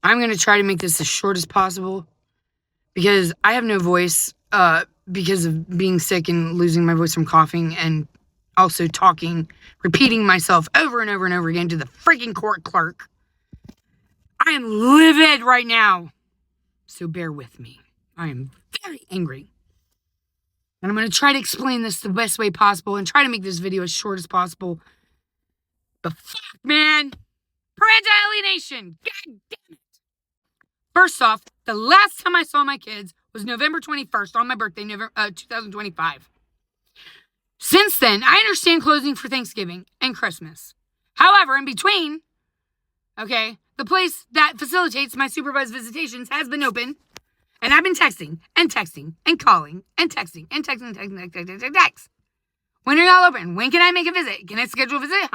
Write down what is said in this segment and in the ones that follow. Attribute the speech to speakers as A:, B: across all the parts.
A: I'm going to try to make this as short as possible because I have no voice because of being sick and losing my voice from coughing and also talking, repeating myself over and over and over again to the freaking court clerk. I am livid right now, so bear with me. I am very angry. And I'm going to try to explain this the best way possible and try to make this video as short as possible. But fuck, man. Parental alienation. God damn it. First off, the last time I saw my kids was November 21st on my birthday, 2025. Since then, I understand closing for Thanksgiving and Christmas. However, in between, okay, the place that facilitates my supervised visitations has been open. And I've been texting and calling and texting. When are y'all open? When can I make a visit? Can I schedule a visit?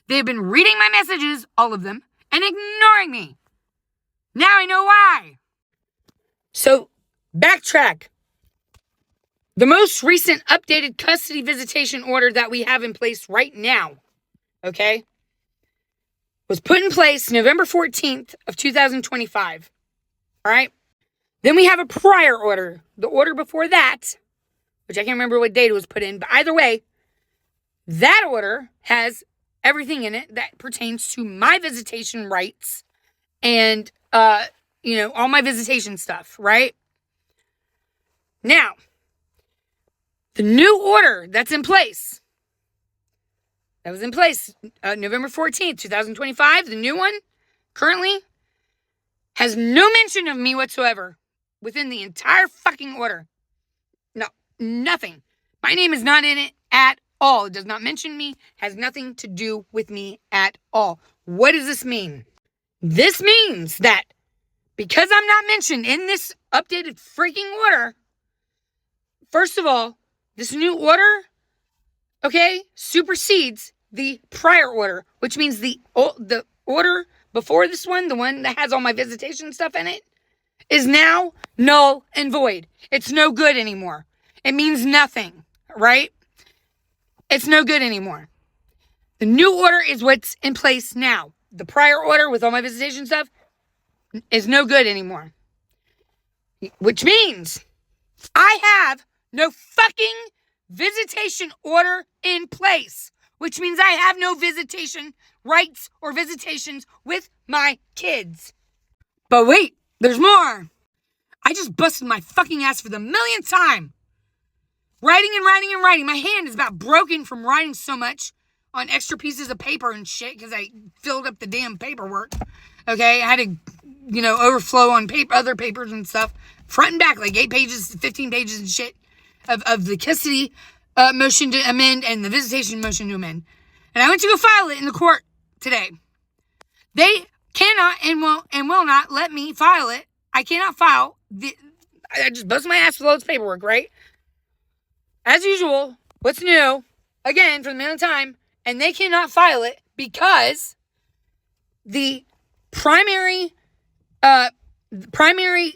A: They've been reading my messages, all of them, and ignoring me. Now I know why. So, backtrack. The most recent updated custody visitation order that we have in place right now, okay, was put in place November 14th of 2025. All right? Then we have a prior order. The order before that, which I can't remember what date it was put in, but either way, that order has everything in it that pertains to my visitation rights and, all my visitation stuff, right? Now, the new order that's in place, that was in place November 14th, 2025, the new one currently has no mention of me whatsoever within the entire fucking order. No, nothing. My name is not in it at all. It does not mention me, has nothing to do with me at all. What does this mean? This means that because I'm not mentioned in this updated freaking order, first of all, this new order, okay, supersedes the prior order, which means the order before this one, the one that has all my visitation stuff in it, is now null and void. It's no good anymore. It means nothing, right? It's no good anymore. The new order is what's in place now. The prior order with all my visitation stuff is no good anymore. Which means I have no fucking visitation order in place. Which means I have no visitation rights or visitations with my kids. But wait, there's more. I just busted my fucking ass for the millionth time. Writing. My hand is about broken from writing so much on extra pieces of paper and shit because I filled up the damn paperwork. Okay, I had to, overflow on other papers and stuff. Front and back, like 8 pages, 15 pages and shit of the custody motion to amend and the visitation motion to amend. And I went to go file it in the court today. They cannot and will not let me file it. I cannot file. I just busted my ass with all this paperwork, right? As usual, what's new? Again, for the millionth time. And they cannot file it because the primary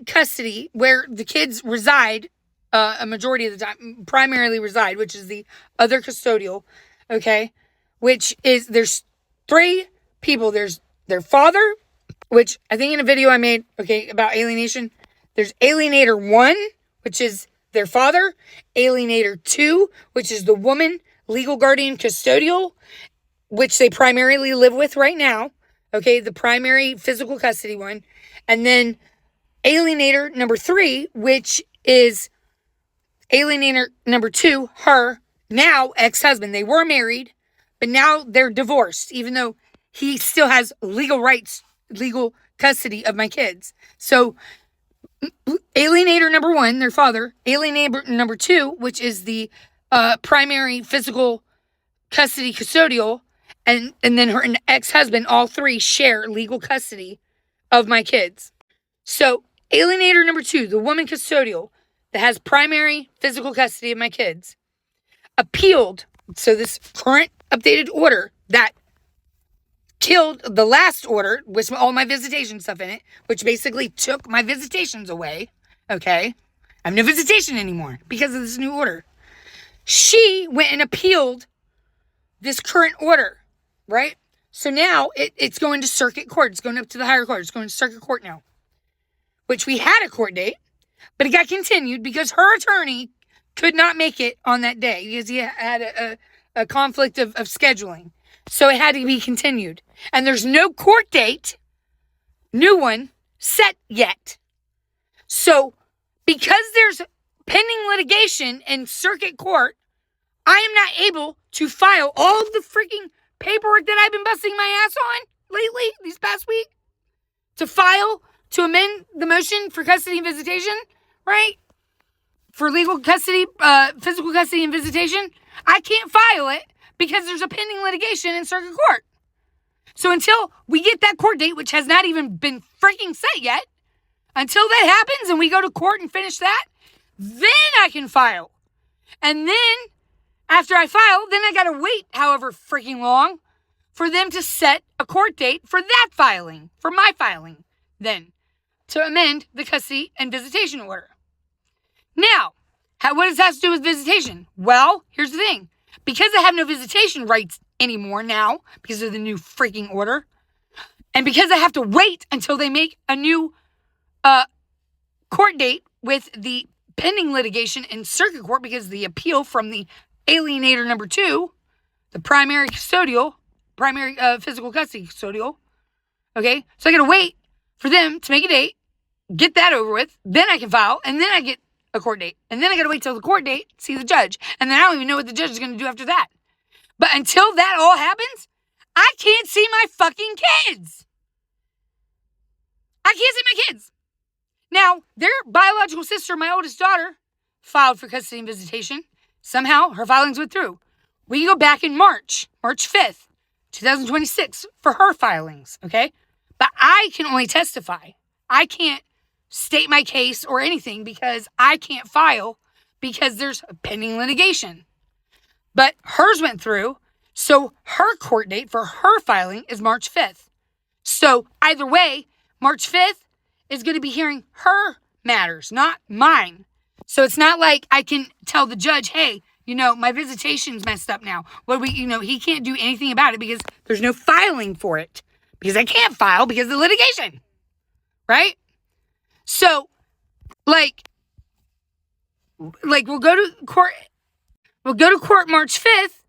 A: custody where the kids reside, a majority of the time, primarily reside, which is the other custodial, okay? Which is, there's 3 people. There's their father, which I think in a video I made, okay, about alienation, there's alienator 1, which is their father, alienator 2, which is the woman, legal guardian custodial, which they primarily live with right now, okay, the primary physical custody one, and then alienator number 3, which is alienator number 2, her now ex-husband. They were married, but now they're divorced, even though he still has legal rights, legal custody of my kids. So alienator number 1, their father, alienator number 2, which is the primary physical custody custodial, and then her ex-husband, all 3 share legal custody of my kids. So alienator number 2, the woman custodial that has primary physical custody of my kids, appealed. So this current updated order that killed the last order with all my visitation stuff in it, which basically took my visitations away, okay? I have no visitation anymore because of this new order. She went and appealed this current order, right? So now it's going to circuit court. It's going up to the higher court. It's going to circuit court now, which we had a court date, but it got continued because her attorney could not make it on that day because he had a conflict of scheduling. So it had to be continued. And there's no court date, new one, set yet. So because there's pending litigation in circuit court, I am not able to file all of the freaking paperwork that I've been busting my ass on lately, these past week, to amend the motion for custody and visitation, right? For legal custody, physical custody and visitation. I can't file it because there's a pending litigation in circuit court. So until we get that court date, which has not even been freaking set yet, until that happens and we go to court and finish that, then I can file. And then, after I file, then I gotta wait however freaking long for them to set a court date for that filing, for my filing, then, to amend the custody and visitation order. Now, what does that have to do with visitation? Well, here's the thing. Because I have no visitation rights anymore now, because of the new freaking order, and because I have to wait until they make a new court date with the pending litigation in circuit court, because the appeal from the alienator number 2, the primary physical custody custodial, okay? So I gotta wait for them to make a date, get that over with, then I can file, and then I get a court date. And then I gotta wait till the court date, see the judge. And then I don't even know what the judge is gonna do after that. But until that all happens, I can't see my fucking kids. I can't see my kids. Now, their biological sister, my oldest daughter, filed for custody and visitation. Somehow, her filings went through. We go back in March 5th, 2026, for her filings, okay? But I can only testify. I can't state my case or anything because I can't file because there's a pending litigation. But hers went through, so her court date for her filing is March 5th. So either way, March 5th is going to be hearing her matters, not mine. So it's not like I can tell the judge, hey, my visitation's messed up now. He can't do anything about it because there's no filing for it. Because I can't file because of the litigation. Right? So, we'll go to court. We'll go to court March 5th,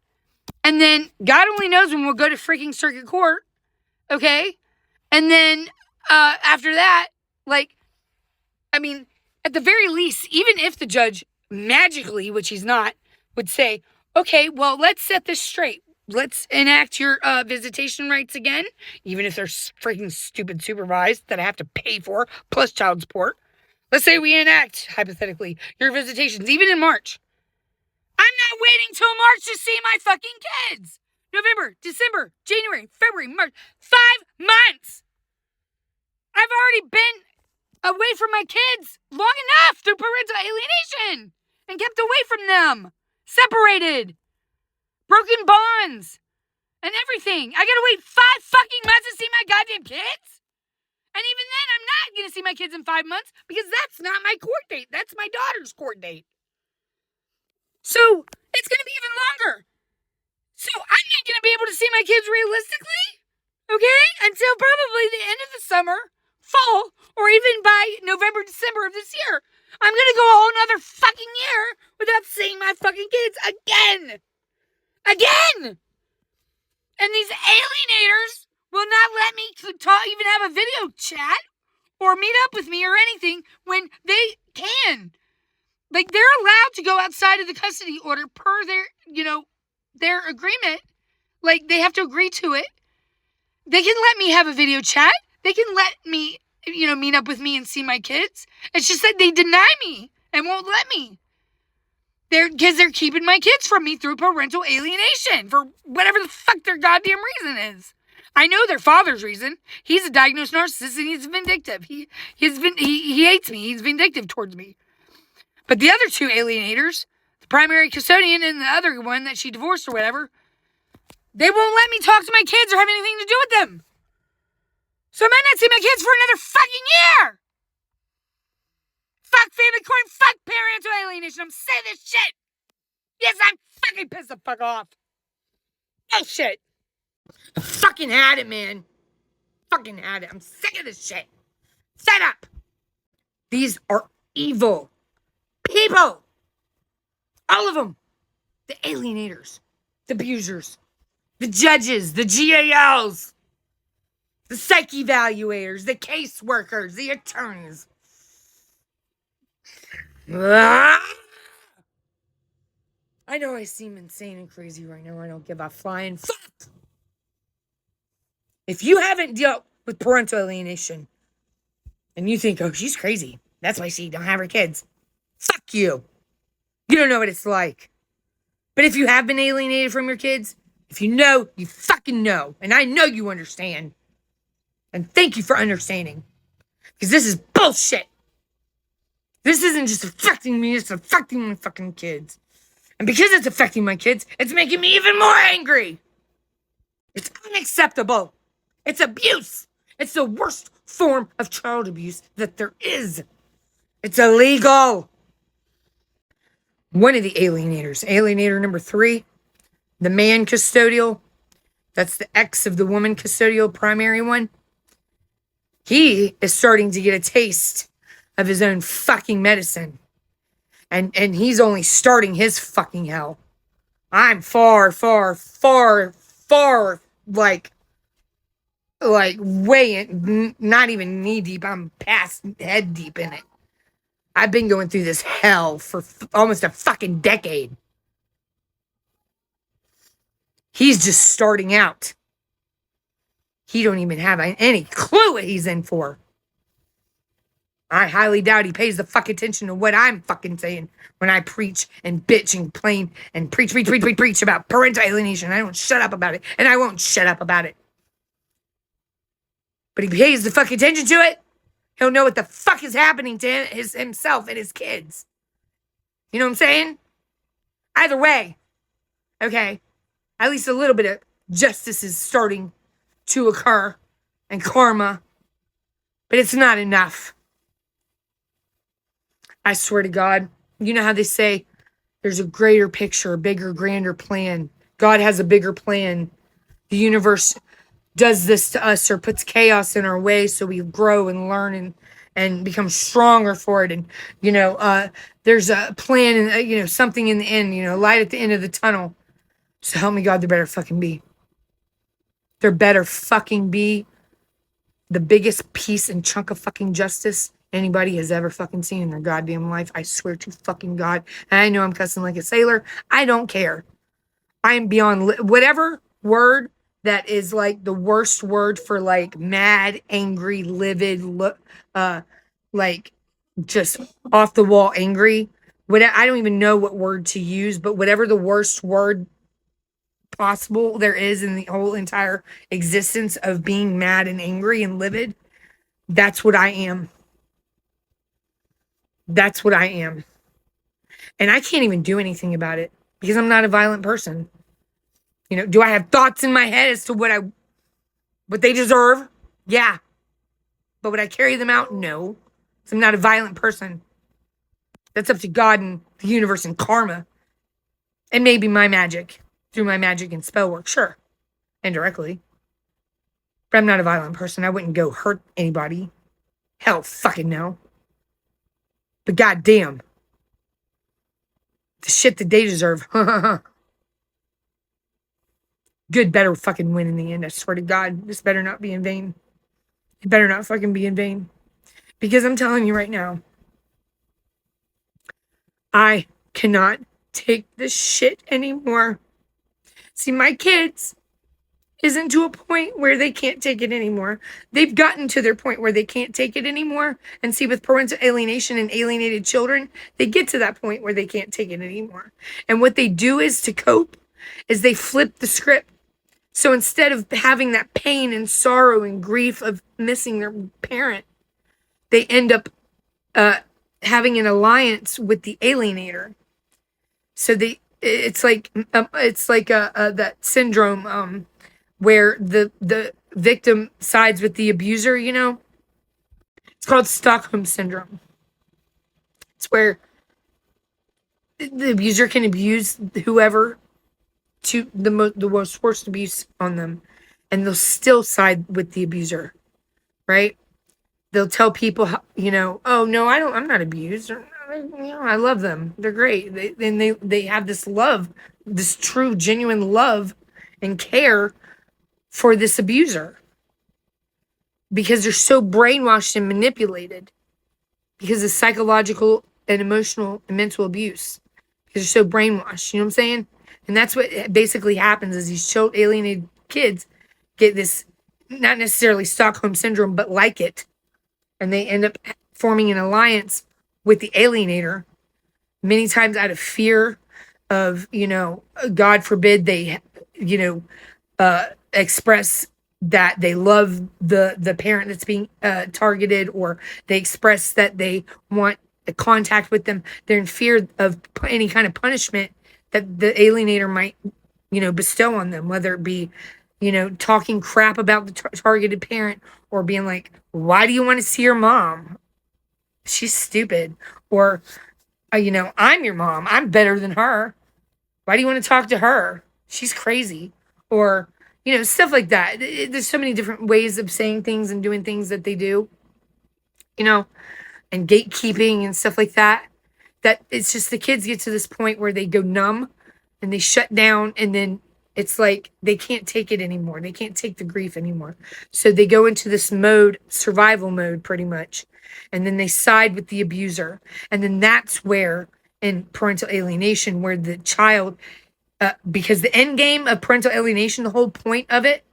A: and then God only knows when we'll go to freaking circuit court, okay? And then, after that, at the very least, even if the judge magically, which he's not, would say, okay, well, let's set this straight. Let's enact your visitation rights again, even if they're freaking stupid supervised that I have to pay for, plus child support. Let's say we enact, hypothetically, your visitations, even in March. I'm not waiting till March to see my fucking kids. November, December, January, February, March. 5 months. I've already been away from my kids long enough through parental alienation and kept away from them. Separated. Broken bonds. And everything. I gotta wait 5 fucking months to see my goddamn kids? And even then, I'm not gonna see my kids in 5 months because that's not my court date. That's my daughter's court date. So, it's gonna be even longer. So, I'm not gonna be able to see my kids realistically, okay? Until probably the end of the summer, fall, or even by November, December of this year. I'm gonna go a whole nother fucking year without seeing my fucking kids again. Again! And these alienators will not let me even have a video chat or meet up with me or anything when they can. They're allowed to go outside of the custody order per their agreement. They have to agree to it. They can let me have a video chat. They can let me, meet up with me and see my kids. It's just that they deny me and won't let me. Because they're keeping my kids from me through parental alienation for whatever the fuck their goddamn reason is. I know their father's reason. He's a diagnosed narcissist and he's vindictive. He hates me. He's vindictive towards me. But the other 2 alienators, the primary custodian and the other one that she divorced or whatever, they won't let me talk to my kids or have anything to do with them. So I might not see my kids for another fucking year. Fuck family court, fuck parental alienation. I'm saying this shit. Yes, I'm fucking pissed the fuck off. Oh shit. I fucking had it, man. Fucking had it. I'm sick of this shit. Shut up. These are evil people. All of them. The alienators, the abusers, the judges, the GALs, the psych evaluators, the caseworkers, the attorneys. I know I seem insane and crazy right now. I don't give a flying fuck. If you haven't dealt with parental alienation and you think, oh, she's crazy, that's why she don't have her kids, fuck you. You don't know what it's like. But if you have been alienated from your kids, if you know, you fucking know. And I know you understand. And thank you for understanding. Because this is bullshit. This isn't just affecting me, it's affecting my fucking kids. And because it's affecting my kids, it's making me even more angry. It's unacceptable. It's abuse. It's the worst form of child abuse that there is. It's illegal. One of the alienators, alienator number 3, the man custodial, that's the ex of the woman custodial primary one. He is starting to get a taste of his own fucking medicine. And he's only starting his fucking hell. I'm far, like way in, not even knee deep. I'm past head deep in it. I've been going through this hell for almost a fucking decade. He's just starting out. He don't even have any clue what he's in for. I highly doubt he pays the fuck attention to what I'm fucking saying when I preach and bitch and complain and preach about parental alienation. I don't shut up about it, and I won't shut up about it. But he pays the fuck attention to it. He'll know what the fuck is happening to himself and his kids. You know what I'm saying? Either way, okay, at least a little bit of justice is starting to occur and karma, but it's not enough. I swear to God, you know how they say there's a greater picture, a bigger, grander plan. God has a bigger plan. The universe does this to us or puts chaos in our way so we grow and learn and become stronger for it. And, there's a plan and, something in the end, light at the end of the tunnel. So help me God, there better fucking be. There better fucking be the biggest piece and chunk of fucking justice anybody has ever fucking seen in their goddamn life. I swear to fucking God. And I know I'm cussing like a sailor. I don't care. I am beyond whatever word that is like the worst word for like mad, angry, livid, like just off the wall angry. I don't even know what word to use, but whatever the worst word possible there is in the whole entire existence of being mad and angry and livid, that's what I am. That's what I am. And I can't even do anything about it because I'm not a violent person. Do I have thoughts in my head as to what they deserve? Yeah. But would I carry them out? No. So I'm not a violent person. That's up to God and the universe and karma. And maybe my magic. Through my magic and spell work. Sure. Indirectly. But I'm not a violent person. I wouldn't go hurt anybody. Hell fucking no. But goddamn. The shit that they deserve. Good better fucking win in the end. I swear to God. This better not be in vain. It better not fucking be in vain. Because I'm telling you right now. I cannot take this shit anymore. See, my kids isn't to a point where they can't take it anymore. They've gotten to their point where they can't take it anymore. And see, with parental alienation and alienated children, they get to that point where they can't take it anymore. And what they do is to cope is they flip the script. So instead of having that pain and sorrow and grief of missing their parent, they end up having an alliance with the alienator. So it's like that syndrome where the victim sides with the abuser. It's called Stockholm syndrome. It's where the abuser can abuse whoever to the most worst abuse on them, and they'll still side with the abuser, right? They'll tell people, oh no, I'm not abused. I love them. They're great. They have this love, this true, genuine love and care for this abuser because they're so brainwashed and manipulated because of psychological and emotional and mental abuse because they're so brainwashed. You know what I'm saying? And that's what basically happens is these alienated kids get this, not necessarily Stockholm syndrome, but like it. And they end up forming an alliance with the alienator, many times out of fear of, God forbid they, express that they love the parent that's being targeted, or they express that they want a contact with them. They're in fear of any kind of punishment that the alienator might, bestow on them, whether it be, talking crap about the targeted parent, or being like, why do you want to see your mom? She's stupid. Or, I'm your mom. I'm better than her. Why do you want to talk to her? She's crazy. Or, stuff like that. There's so many different ways of saying things and doing things that they do, and gatekeeping and stuff like that. That it's just the kids get to this point where they go numb and they shut down, and then it's like they can't take it anymore. They can't take the grief anymore. So they go into this mode, survival mode, pretty much. And then they side with the abuser. And then that's where, in parental alienation, where the child, because the end game of parental alienation, the whole point of it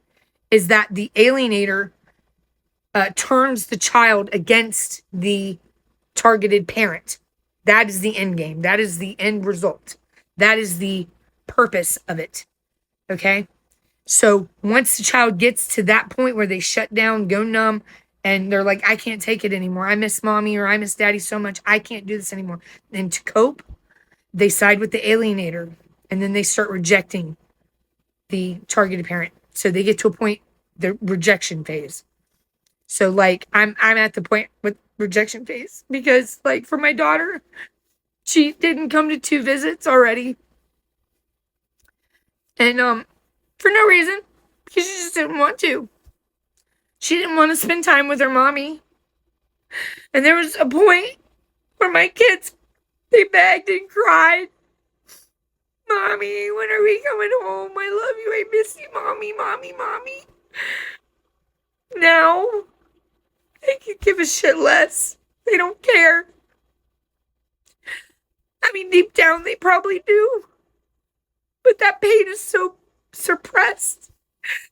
A: is that the alienator turns the child against the targeted parent. That is the end game. That is the end result. That is the purpose of it. Okay? So once the child gets to that point where they shut down, go numb, and they're like, I can't take it anymore. I miss mommy or I miss daddy so much. I can't do this anymore. And to cope, they side with the alienator, and then they start rejecting the targeted parent. So they get to a point, the rejection phase. So like I'm at the point with rejection phase because like for my daughter, she didn't come to 2 visits already. And for no reason, because she just didn't want to. She didn't want to spend time with her mommy. And there was a point where my kids, they begged and cried. Mommy, when are we coming home? I love you. I miss you, mommy, mommy, mommy. Now, they could give a shit less. They don't care. I mean, deep down, they probably do. But that pain is so suppressed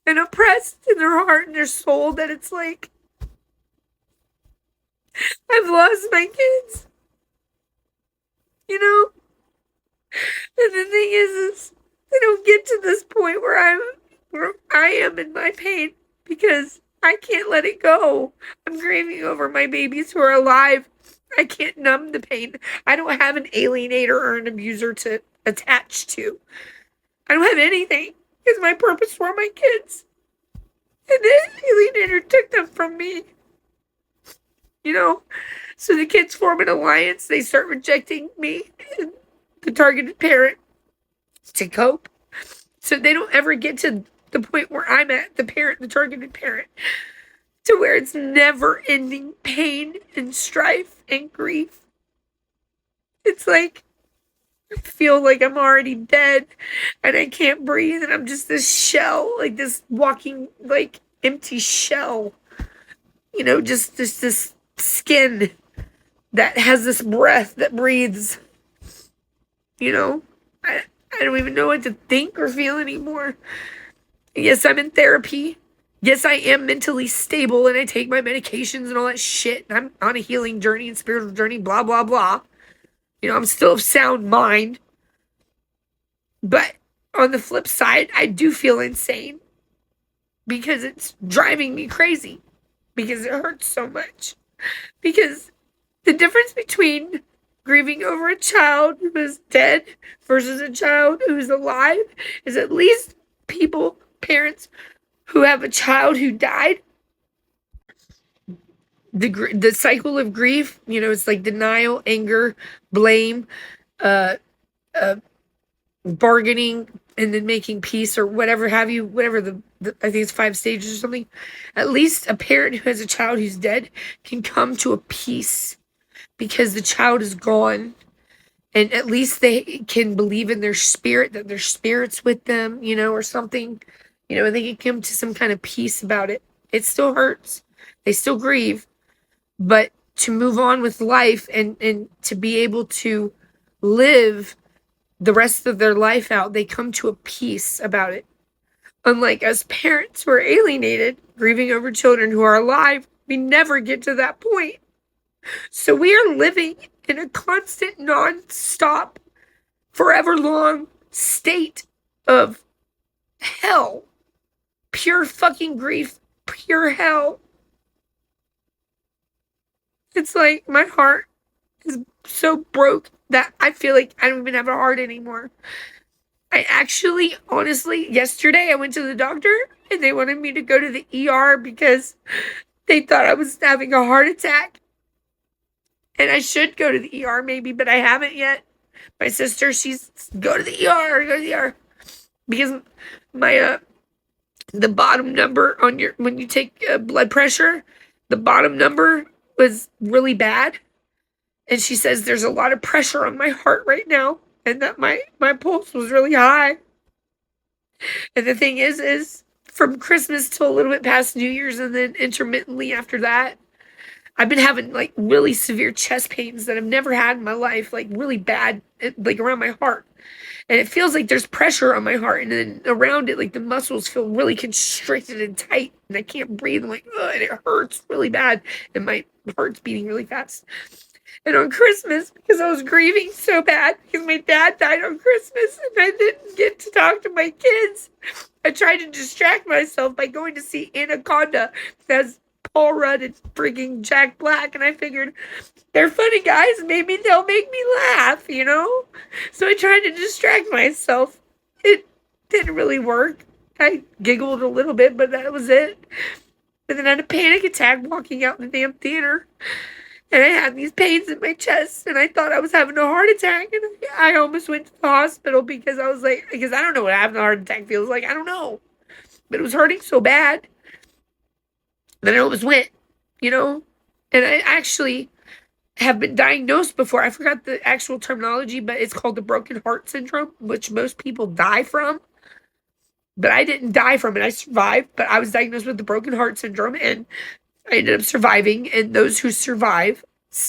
A: and oppressed in their heart and their soul that it's like, I've lost my kids. And the thing is they don't get to this point where I am in my pain because I can't let it go. I'm grieving over my babies who are alive. I can't numb the pain. I don't have an alienator or an abuser to attach to. I don't have anything. It's my purpose for my kids. And the alienator took them from me. So the kids form an alliance. They start rejecting me and the targeted parent to cope. So they don't ever get to the point where I'm at, the targeted parent, to where it's never ending pain and strife and grief. It's like, I feel like I'm already dead and I can't breathe and I'm just this shell, like this walking, like empty shell, just this skin that has this breath that breathes. I don't even know what to think or feel anymore. Yes, I'm in therapy. Yes, I am mentally stable and I take my medications and all that shit. And I'm on a healing journey and spiritual journey, blah, blah, blah. I'm still of sound mind. But on the flip side, I do feel insane because it's driving me crazy because it hurts so much. Because the difference between grieving over a child who is dead versus a child who's alive is at least parents who have a child who died, the cycle of grief, it's like denial, anger, blame, bargaining and then making peace or whatever have you, whatever the I think it's 5 stages or something. At least a parent who has a child who's dead can come to a peace because the child is gone. And at least they can believe in their spirit, that their spirit's with them, or something, and they can come to some kind of peace about it. It still hurts. They still grieve, but to move on with life and to be able to live the rest of their life out, they come to a peace about it. Unlike us parents who are alienated, grieving over children who are alive, we never get to that point. So we are living in a constant, non-stop, forever long state of hell. Pure fucking grief. Pure hell. It's like my heart is so broke that I feel like I don't even have a heart anymore. I actually, honestly, yesterday I went to the doctor and they wanted me to go to the ER because they thought I was having a heart attack. And I should go to the ER maybe, but I haven't yet. My sister, she's go to the ER. Because my the bottom number on your, when you take blood pressure, the bottom number was really bad. And she says there's a lot of pressure on my heart right now, and that my pulse was really high. And the thing is from Christmas till a little bit past New Year's, and then intermittently after that, I've been having like really severe chest pains that I've never had in my life, like really bad, like around my heart. And it feels like there's pressure on my heart, and then around it, like the muscles feel really constricted and tight, and I can't breathe. I'm like, ugh, and it hurts really bad, and my heart's beating really fast. And on Christmas, because I was grieving so bad because my dad died on Christmas and I didn't get to talk to my kids, I tried to distract myself by going to see Anaconda. That's Paul Rudd and freaking Jack Black. And I figured, they're funny guys. Maybe they'll make me laugh, So I tried to distract myself. It didn't really work. I giggled a little bit, but that was it. And then I had a panic attack walking out the damn theater. And I had these pains in my chest, and I thought I was having a heart attack, and I almost went to the hospital because I was like, because I don't know what having a heart attack feels like. I don't know. But it was hurting so bad that I almost went, And I actually have been diagnosed before. I forgot the actual terminology, but it's called the broken heart syndrome, which most people die from. But I didn't die from it. I survived, but I was diagnosed with the broken heart syndrome, and I ended up surviving. And those who survive,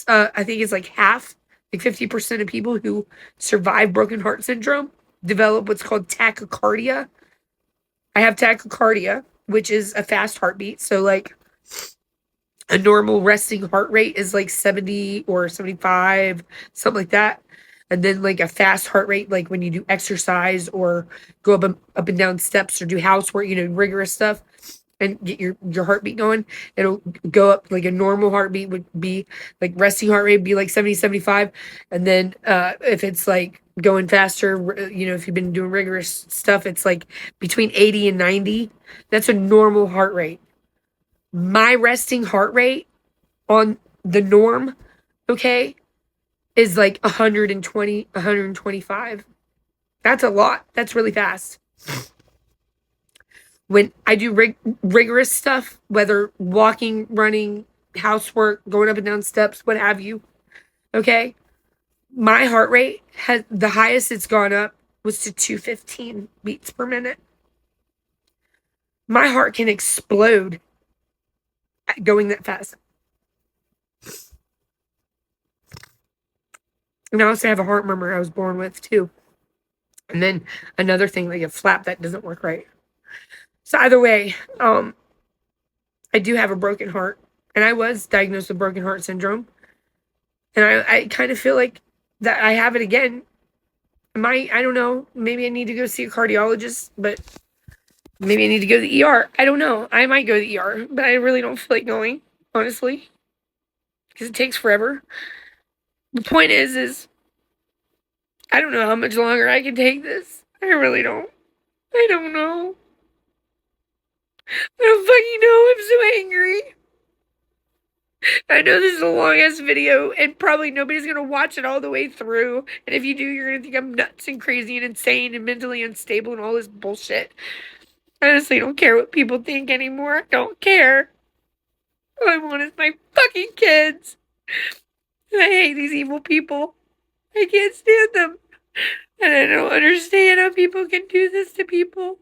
A: I think it's like half, like 50% of people who survive broken heart syndrome develop what's called tachycardia. I have tachycardia, which is a fast heartbeat. So like a normal resting heart rate is like 70 or 75, something like that. And then like a fast heart rate, like when you do exercise or go up and down steps or do housework, rigorous stuff, and get your heartbeat going, it'll go up. Like a normal heartbeat would be like, resting heart rate would be like 70, 75. And then if it's like going faster, if you've been doing rigorous stuff, it's like between 80 and 90. That's a normal heart rate. My resting heart rate on the norm, okay, is like 120, 125. That's a lot. That's really fast. When I do rigorous stuff, whether walking, running, housework, going up and down steps, what have you, okay, my heart rate has, the highest it's gone up was to 215 beats per minute. My heart can explode going that fast. And I also have a heart murmur I was born with too. And then another thing, like a flap that doesn't work right. So either way, I do have a broken heart, and I was diagnosed with broken heart syndrome. And I kind of feel like that I have it again. I don't know, maybe I need to go see a cardiologist, but maybe I need to go to the ER. I don't know. I might go to the ER, but I really don't feel like going, honestly, because it takes forever. The point is I don't know how much longer I can take this. I really don't. I don't know. I don't fucking know. I'm so angry. I know this is a long-ass video, and probably nobody's gonna watch it all the way through. And if you do, you're gonna think I'm nuts and crazy and insane and mentally unstable and all this bullshit. I honestly don't care what people think anymore. I don't care. All I want is my fucking kids. And I hate these evil people. I can't stand them. And I don't understand how people can do this to people.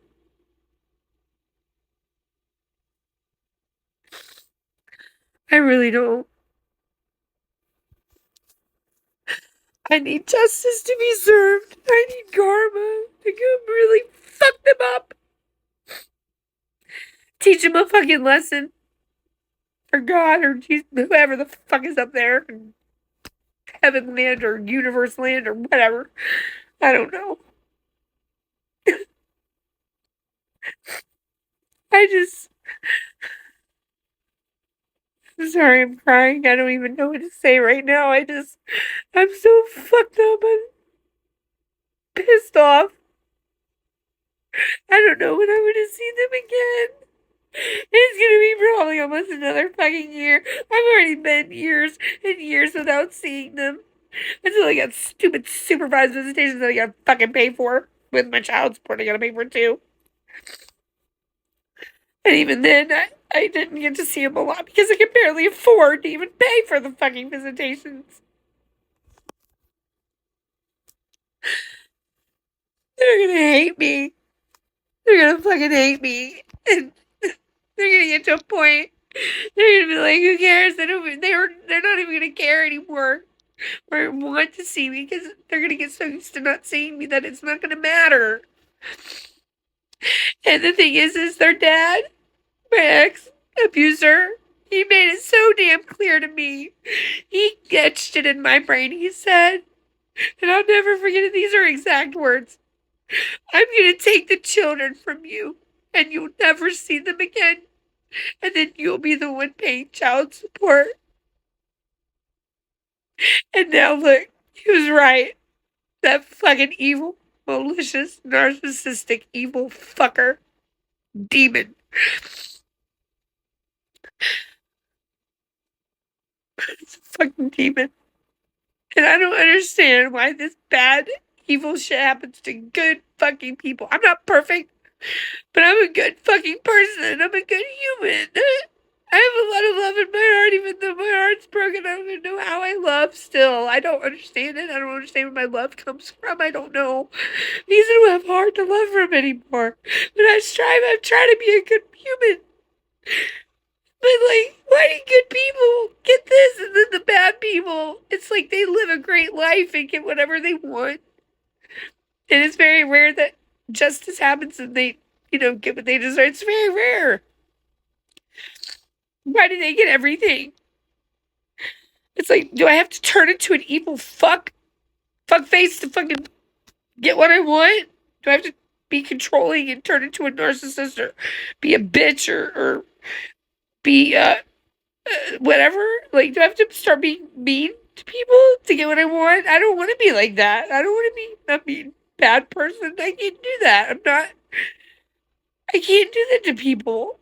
A: I really don't. I need justice to be served. I need karma to come really fuck them up. Teach them a fucking lesson. Or God, or Jesus, whoever the fuck is up there. Heaven land, or universe land, or whatever. I don't know. I'm sorry, I'm crying. I don't even know what to say right now. I'm so fucked up. I'm pissed off. I don't know when I'm gonna see them again. It's gonna be probably almost another fucking year. I've already been years and years without seeing them. Until I got stupid supervised visitations that I gotta fucking pay for. With my child support, I gotta pay for too. And even then, I didn't get to see them a lot because I could barely afford to even pay for the fucking visitations. They're gonna hate me. They're gonna fucking hate me. And they're gonna get to a point. They're gonna be like, who cares? They're not even gonna care anymore. Or want to see me because they're gonna get so used to not seeing me that it's not gonna matter. And the thing is their dad, my ex abuser, he made it so damn clear to me. He etched it in my brain. He said, and I'll never forget it, these are exact words: I'm gonna take the children from you, and you'll never see them again. And then you'll be the one paying child support. And now look, he was right. That fucking evil, malicious, narcissistic, evil fucker. Demon. It's a fucking demon. And I don't understand why this bad, evil shit happens to good fucking people. I'm not perfect, but I'm a good fucking person. I'm a good human. I have a lot of love in my heart, even though my heart's broken. I don't even know how I love still. I don't understand it. I don't understand where my love comes from. I don't know. Because I don't have heart to love from anymore. But I'm trying to be a good human. But, like, why do good people get this and then the bad people, it's like they live a great life and get whatever they want. And it's very rare that justice happens and they, get what they deserve. It's very rare. Why do they get everything? It's like, do I have to turn into an evil fuck face to fucking get what I want? Do I have to be controlling and turn into a narcissist or be a bitch or be whatever? Like, do I have to start being mean to people to get what I want? I don't want to be like that. I don't want to be a mean bad person. I can't do that. I can't do that to people.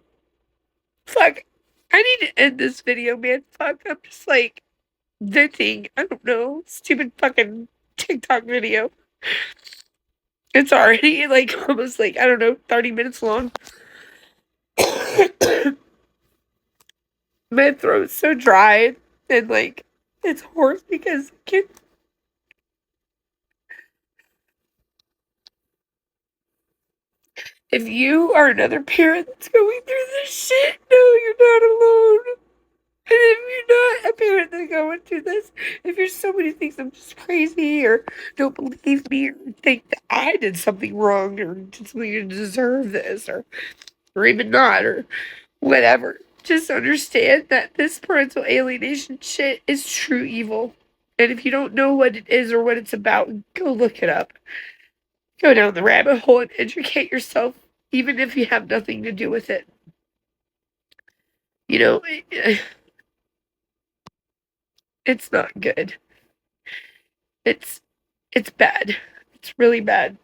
A: Fuck. I need to end this video, man. Fuck. I'm just like venting. I don't know. Stupid fucking TikTok video. It's already like almost like, I don't know, 30 minutes long. My throat's so dry and like it's hoarse because if you are another parent that's going through this shit, no, you're not alone. And if you're not a parent that's going through this, if you're somebody who thinks I'm just crazy or don't believe me or think that I did something wrong or did something to deserve this or even not or whatever, just understand that this parental alienation shit is true evil. And if you don't know what it is or what it's about, go look it up. Go down the rabbit hole and educate yourself, even if you have nothing to do with it. You know, it's not good. It's bad. It's really bad.